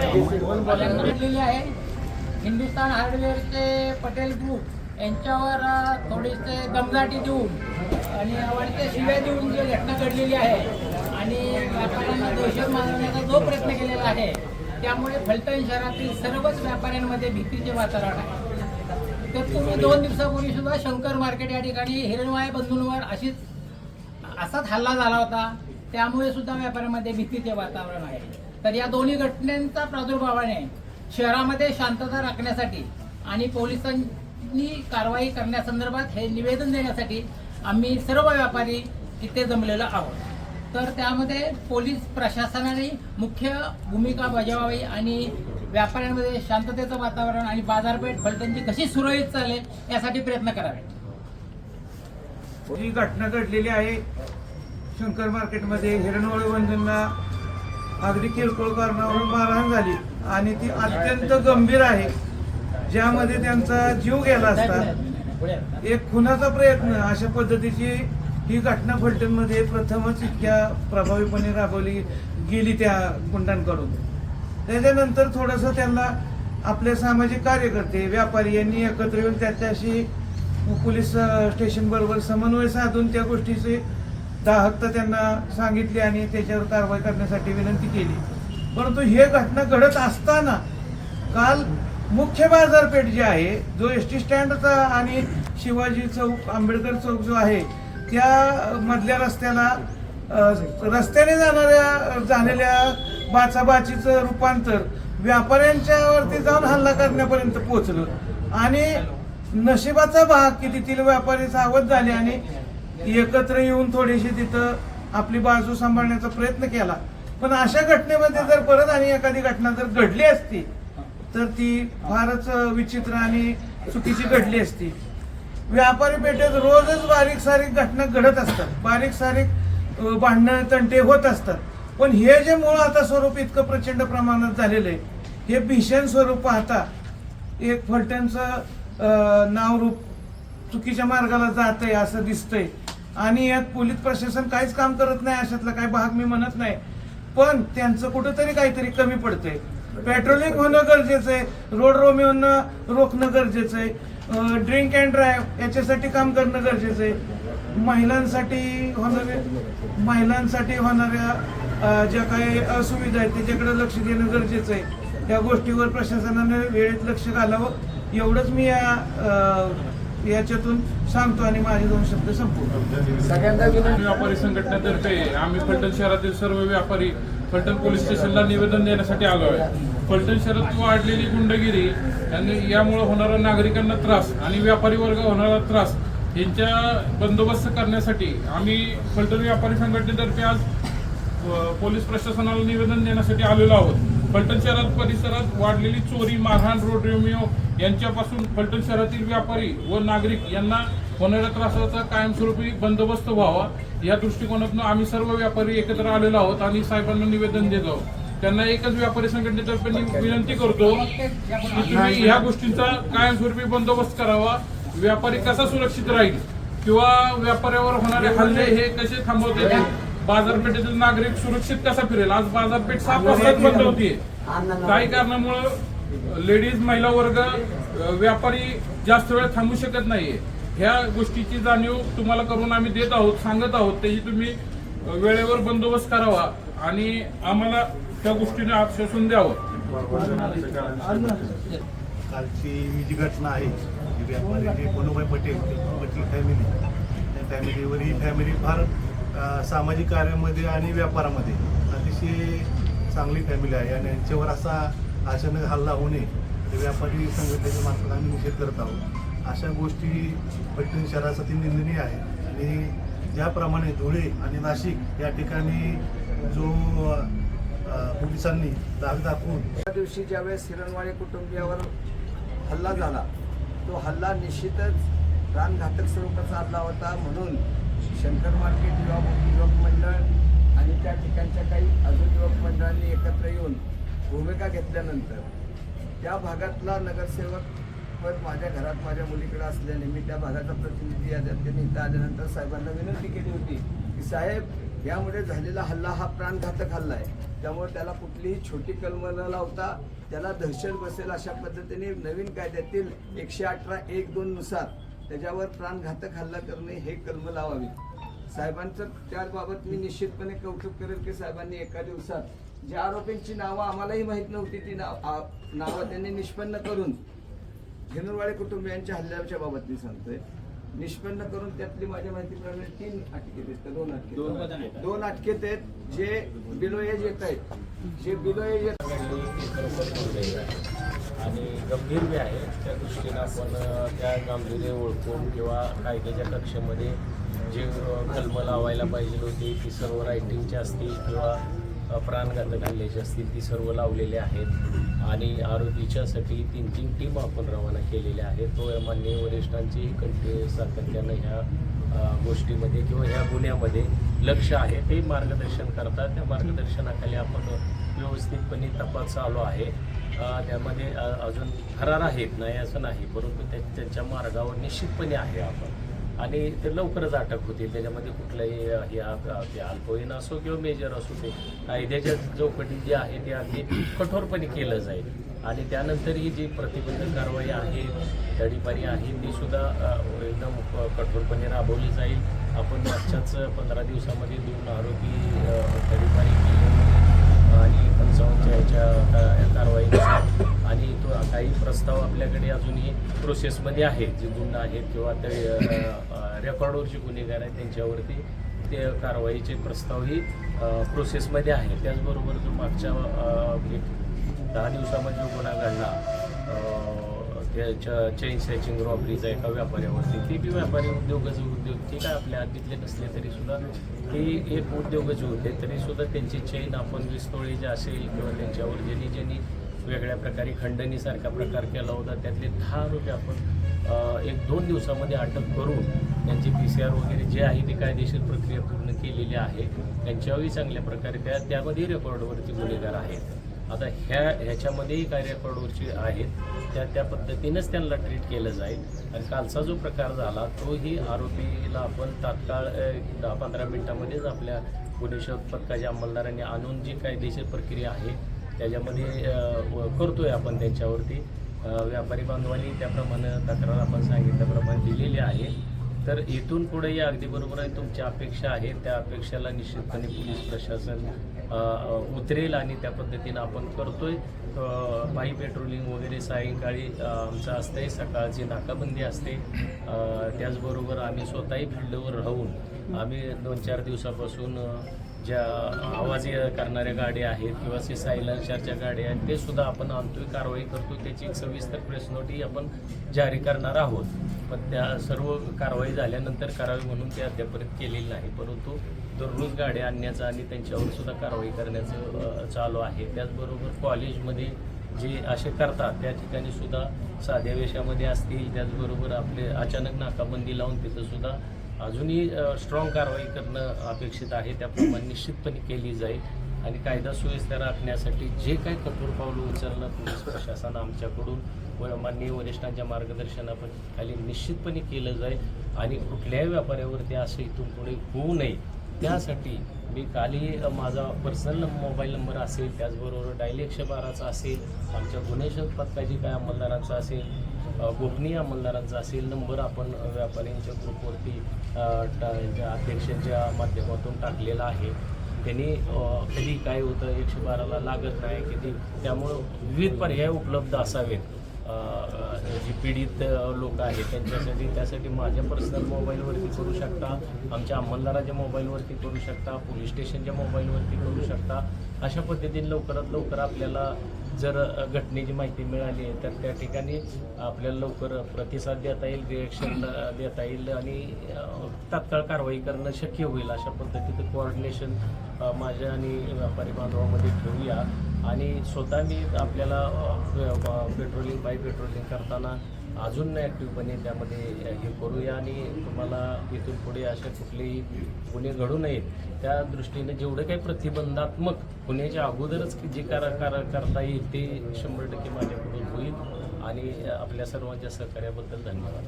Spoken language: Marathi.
घडलेली आहे. हिंदुस्थान हार्डवेअरचे पटेल ग्रुप यांच्यावर थोडेसे दमदाटी देऊन आणि आवडते शिव्या देऊन जी घटना घडलेली आहे आणि व्यापाऱ्यांना दहशत मारण्याचा जो प्रयत्न केलेला आहे, त्यामुळे फलटण शहरातील सर्वच व्यापाऱ्यांमध्ये भीतीचे वातावरण आहे. तर तुम्ही 2 दिवसापूर्वी सुद्धा शंकर मार्केट या ठिकाणी हिरणवाय बंधूंवर असाच हल्ला झाला होता, त्यामुळे सुद्धा व्यापाऱ्यांमध्ये भीतीचे वातावरण आहे. तर या दोन्ही घटनांचा प्रादुर्भावाने शहरामध्ये शांतता राखण्यासाठी आणि पोलिसांनी कारवाई करण्यासंदर्भात हे निवेदन देण्यासाठी आम्ही सर्व व्यापारी इथे जमलेलो आहोत. तर त्यामध्ये पोलीस प्रशासनाने मुख्य भूमिका बजावावी आणि व्यापाऱ्यांमध्ये शांततेचं वातावरण आणि बाजारपेठ फलटणची कशी सुरळीत चालेल यासाठी प्रयत्न करावे. ही घटना घडलेली आहे शंकर मार्केटमध्ये. हिरणवाळे बंधूंना अगदी किरकोळ कारणावरून मारहाण झाली आणि ती अत्यंत गंभीर आहे, ज्यामध्ये त्यांचा जीव गेला असता. एक खुनाचा प्रयत्न अशा पद्धतीची ही घटना फलटणमध्ये प्रथमच इतक्या प्रभावीपणे राबवली गेली त्या गुंडांकडून. त्याच्यानंतर थोडंसं त्यांना आपले सामाजिक कार्यकर्ते व्यापारी यांनी एकत्र येऊन त्याच्याशी पोलीस स्टेशन बरोबर समन्वय साधून त्या गोष्टीची दाहकता त्यांना सांगितली आणि त्याच्यावर कारवाई करण्यासाठी विनंती केली. परंतु हे घटना घडत असताना काल मुख्य बाजारपेठ जी आहे, जो एसटी स्टँडचा आणि शिवाजी चौक आंबेडकर चौक जो आहे त्या मधल्या रस्त्याला रस्त्याने झालेल्या बाचाबाचीचं रूपांतर व्यापाऱ्यांच्यावरती जाऊन हल्ला करण्यापर्यंत पोहोचलं आणि नशिबाचा भाग की तिथील व्यापारी सावध झाले आणि एकत्र येऊन थोडीशी तिथं आपली बाजू सांभाळण्याचा प्रयत्न केला. पण अशा घटनेमध्ये जर परत आणि एखादी घटना जर घडली असती तर ती फारच विचित्र आणि चुकीची घडली असती. व्यापारी पेठेत रोजच बारीक सारीक घटना घडत असतात, बारीक सारीक भांडणं तंटे होत असतात. पण हे जे मूळ आता स्वरूप इतकं प्रचंड प्रमाणात झालेलं आहे, हे भीषण स्वरूप पाहता एक फलटणचं नावरूप चुकीच्या मार्गाला जात आहे असं दिसतंय आणि यात पोलीस प्रशासन काहीच काम करत नाही अशातला काही भाग मी म्हणत नाही. पण त्यांचं कुठंतरी काहीतरी कमी पडतंय. पेट्रोलिंग होणं गरजेचं आहे, रोड रोमिओनं रोखणं गरजेचं आहे, ड्रिंक अँड ड्राईव्ह याच्यासाठी काम करणं गरजेचं आहे. महिलांसाठी होणाऱ्या ज्या काही असुविधा आहेत त्याच्याकडे लक्ष देणं गरजेचं आहे. त्या गोष्टीवर प्रशासनाने वेळेत लक्ष घालावं एवढंच मी याच्यातून सांगतो आणि माझे 2 शब्द संपवतो. सगळ्यांना व्यापारी संघटनेतर्फे आम्ही फलटण शहरातील सर्व व्यापारी फलटण पोलीस स्टेशनला निवेदन देण्यासाठी आलो आहे. फलटण शहरात वाढलेली गुंडगिरी आणि यामुळे होणारा नागरिकांना त्रास आणि व्यापारी वर्ग होणारा त्रास यांच्या बंदोबस्त करण्यासाठी आम्ही फलटण व्यापारी संघटनेतर्फे आज पोलीस प्रशासनाला निवेदन देण्यासाठी आलेलो आहोत. फलटण शहरात परिसरात वाढलेली चोरी, मारहाण, रोड रोमिओ यांच्यापासून फलटण शहरातील व्यापारी व नागरिक यांना होणाऱ्या त्रासाचा कायमस्वरूपी बंदोबस्त व्हावा या दृष्टिकोनातून आम्ही सर्व व्यापारी एकत्र आलेलो आहोत आणि साहेबांना निवेदन देत आहोत. त्यांना एकच व्यापारी संघटनेतर्फे विनंती करतो की तुम्ही ह्या गोष्टींचा कायमस्वरूपी बंदोबस्त करावा. व्यापारी कसा सुरक्षित राहील किंवा व्यापाऱ्यावर होणारे हल्ले हे कसे थांबवता येतील, बाजारपेठेतील नागरिक सुरक्षित कसा फिरेल. आज बाजारपेठ 7 वाजता बंद होतीये. काही कारणामुळे लेडीज महिला वर्ग व्यापारी जास्त वेळ थांबू शकत नाहीये. ह्या गोष्टीची जाणीव तुम्हाला करून आम्ही देत आहोत, सांगत आहोत. त्याची तुम्ही वेळेवर बंदोबस्त करावा आणि आम्हाला त्या गोष्टीने आश्वासन द्यावं. कालची ही जी घटना आहे जी व्यापारी जे कोलोबाई पटेल फॅमिली, त्या फॅमिलीवर ही फॅमिली फार सामाजिक कार्यामध्ये आणि व्यापारामध्ये अतिशय चांगली फॅमिली आहे आणि यांच्यावर असा अचानक हल्ला होणे व्यापारी संघटनेच्या मार्फत आम्ही निषेध करत आहोत. अशा गोष्टी फलटण शहरासाठी निंदनीय आहे आणि ज्याप्रमाणे धुळे आणि नाशिक या ठिकाणी जो पोलिसांनी दाग दाखवून त्या दिवशी ज्यावेळेस हिरणवाळे कुटुंबियावर हल्ला झाला, तो हल्ला निश्चितच प्राणघातक स्वरूपाचा हल्ला होता. म्हणून शंकर मार्केट युवक मंडळ आणि त्या ठिकाणच्या काही अजून युवक मंडळांनी एकत्र येऊन भूमिका घेतल्यानंतर त्या भागातला नगरसेवक पद माझ्या घरात माझ्या मुलीकडे असल्याने मी त्या भागाचा प्रतिनिधी त्यांनी इथं आल्यानंतर साहेबांना विनंती केली होती की साहेब, यामुळे झालेला हल्ला हा प्राणघातक हल्ला आहे त्यामुळे त्याला कुठलीही छोटी कलमं न लावता त्याला दहशत बसेल अशा पद्धतीने नवीन कायद्यातील 118(1)(2) नुसार त्याच्यावर प्राणघातक हल्ला करणे हे कलम लावावी. साहेबांचं त्याबाबत मी निश्चितपणे कौतुक करेल की साहेबांनी एका दिवसात ज्या आरोपींची नावं आम्हालाही माहीत नव्हती ती नावं त्यांनी निष्पन्न करून झेनुरवाडे कुटुंबियांच्या हल्ल्याच्या बाबत मी सांगतोय, निष्पन्न करून त्यातली माझ्या माहितीप्रमाणे 3 अटकेत आहेत, 2 अटकेत आहेत जे बिलो एज येत आहेत, जे बिलो एज येत आणि गंभीर बी आहे. त्या दृष्टीनं आपण त्या गांभीर्य ओळखून किंवा कायद्याच्या कक्षेमध्ये जे कलमं लावायला पाहिजे होती ती सर्व रायटिंगची असतील किंवा प्राणघातक हल्ल्याची असतील ती सर्व लावलेले आहेत आणि आरोपीच्यासाठी 3 टीम आपण रवाना केलेल्या आहेत. तो माननीय वरिष्ठांची सातत्यानं ह्या गोष्टीमध्ये किंवा ह्या गुन्ह्यामध्ये लक्ष आहे, ते मार्गदर्शन करतात. त्या मार्गदर्शनाखाली आपण व्यवस्थितपणे तपास चालू आहे. त्यामध्ये अजून फरार आहेत नाही असं नाही, परंतु त्यांच्या मार्गावर निश्चितपणे आहे आपण आणि ते लवकरच अटक होतील. त्याच्यामध्ये कुठलाही हे अल्पवयीन असो किंवा मेजर असो ते कायद्याच्या चौकटीत जे आहे ते अगदी कठोरपणे केलं जाईल आणि त्यानंतर ही जी प्रतिबंधक कारवाई आहे तडीपारी आहे ती सुद्धा एकदम कठोरपणे राबवली जाईल. आपण मागच्याच 15 दिवसामध्ये 2 आरोपी तडीपारी केले आणि 55च्या ह्याच्या कारवाईनुसार आणि तो काही प्रस्ताव आपल्याकडे अजूनही प्रोसेसमध्ये आहेत. जे गुन्हे आहेत किंवा ते रेकॉर्डवरचे गुन्हेगार आहेत त्यांच्यावरती ते कारवाईचे प्रस्तावही प्रोसेसमध्ये आहे. त्याचबरोबर जो मागच्या 10 दिवसामध्ये जो गुन्हा घडला त्याच्या चेन स्नॅचिंग रॉबरीचा एका व्यापाऱ्यावरती, ते बी व्यापारी उद्योग ते काय आपल्या हद्दीतले नसले तरीसुद्धा ते एक उद्योगच होते, तरीसुद्धा त्यांची चेन आपण 20 तोळेचे असेल किंवा त्यांच्यावर ज्यांनी वेगळ्या प्रकारे खंडणीसारखा प्रकार केला होता त्यातले 10 आरोपी आपण 1-2 दिवसामध्ये अटक करून त्यांची PCR वगैरे जे आहे ते कायदेशीर प्रक्रिया पूर्ण केलेली आहे. त्यांच्यावरही चांगल्या प्रकारे त्यामध्ये रेकॉर्डवरती गुन्हेगार आहेत. आता ह्याच्यामध्येही काय रेकॉर्डवरचे आहेत त्या पद्धतीनेच त्यांना ट्रीट केलं जाईल. आणि कालचा जो प्रकार झाला तोही आरोपीला आपण तात्काळ 10-15 मिनिटामध्येच आपल्या गुन्हे शोध पथकाच्या अंमलदारांनी आणून जी कायदेशीर प्रक्रिया आहे त्याच्यामध्ये करतोय आपण त्यांच्यावरती. व्यापारी बांधवांनी त्याप्रमाणे तक्रार आपण सांगितल्याप्रमाणे दिलेली आहे. तर इथून पुढेही अगदी बरोबर आहे, तुमच्या अपेक्षा आहेत त्या अपेक्षाला निश्चितपणे पोलीस प्रशासन उतरेल आणि त्या पद्धतीनं आपण करतोय. बाई पेट्रोलिंग वगैरे सायंकाळी आमचं असते, सकाळची नाकाबंदी असते. त्याचबरोबर आम्ही स्वतःही फील्डवर राहून आम्ही 2-4 दिवसापासून ज्या आवाज करणाऱ्या गाड्या आहेत किंवा सायलेन्सरच्या गाड्या आहेत ते सुद्धा आपण आणतोय, कारवाई करतो. त्याची एक सविस्तर प्रेस नोटही आपण जारी करणार आहोत. पण त्या सर्व कारवाई झाल्यानंतर करावी म्हणून ते अद्यापर्यंत केलेली नाही, परंतु दररोज गाड्या आणण्याचं आणि त्यांच्यावर सुद्धा कारवाई करण्याचं चालू आहे. त्याचबरोबर कॉलेजमध्ये जे असे करतात त्या ठिकाणी सुद्धा साध्या वेशामध्ये असतील, त्याचबरोबर आपले अचानक नाकाबंदी लावून तिथंसुद्धा अजूनही स्ट्रॉंग कारवाई करणं अपेक्षित आहे. त्याप्रमाणे निश्चितपणे केली जाईल आणि कायदा सुव्यवस्था राखण्यासाठी जे काही कठोर पावलं उचलणं पोलीस प्रशासन आमच्याकडून व माननीय वरिष्ठांच्या मार्गदर्शनाखाली निश्चितपणे केलं जाईल आणि कुठल्याही व्यापाऱ्यावरती असं इथून पुढे होऊ नये त्यासाठी मी कालही माझा पर्सनल मोबाईल नंबर असेल, त्याचबरोबर डायल 112चा असेल, आमच्या गुन्हे शोध पथकाची काय अंमलदारांचा असेल, गोपनीय अंमलदारांचा असेल नंबर आपण व्यापाऱ्यांच्या ग्रुपवरती अध्यक्षांच्या माध्यमातून टाकलेला आहे. त्यांनी कधी काय होतं 112ला लागत नाही कधी, त्यामुळं विविध पर्याय उपलब्ध असावेत जी पीडित लोक आहेत त्यांच्यासाठी. त्यासाठी माझ्या पर्सनल मोबाईलवरती करू शकता, आमच्या अंमलदाराच्या मोबाईलवरती करू शकता, पोलीस स्टेशनच्या मोबाईलवरती करू शकता. अशा पद्धतीने लवकरात लवकर आपल्याला जर घटनेची माहिती मिळाली आहे तर त्या ठिकाणी आपल्याला लवकर प्रतिसाद देता येईल, रिॲक्शन देता येईल आणि तात्काळ कारवाई करणं शक्य होईल. अशा पद्धतीचं कोऑर्डिनेशन माझ्या आणि व्यापारी बांधवामध्ये ठेवूया आणि स्वतः मी आपल्याला पेट्रोलिंग बाय पेट्रोलिंग करताना अजून ॲक्टिव्हपणे त्यामध्ये हे करूया आणि तुम्हाला इथून पुढे अशा कुठलेही गुन्हे घडू नयेत त्या दृष्टीने जेवढं काही प्रतिबंधात्मक गुन्ह्याच्या अगोदरच जे करता येईल ते 100% माझ्याकडून होईल आणि आपल्या सर्वांच्या सहकार्याबद्दल धन्यवाद.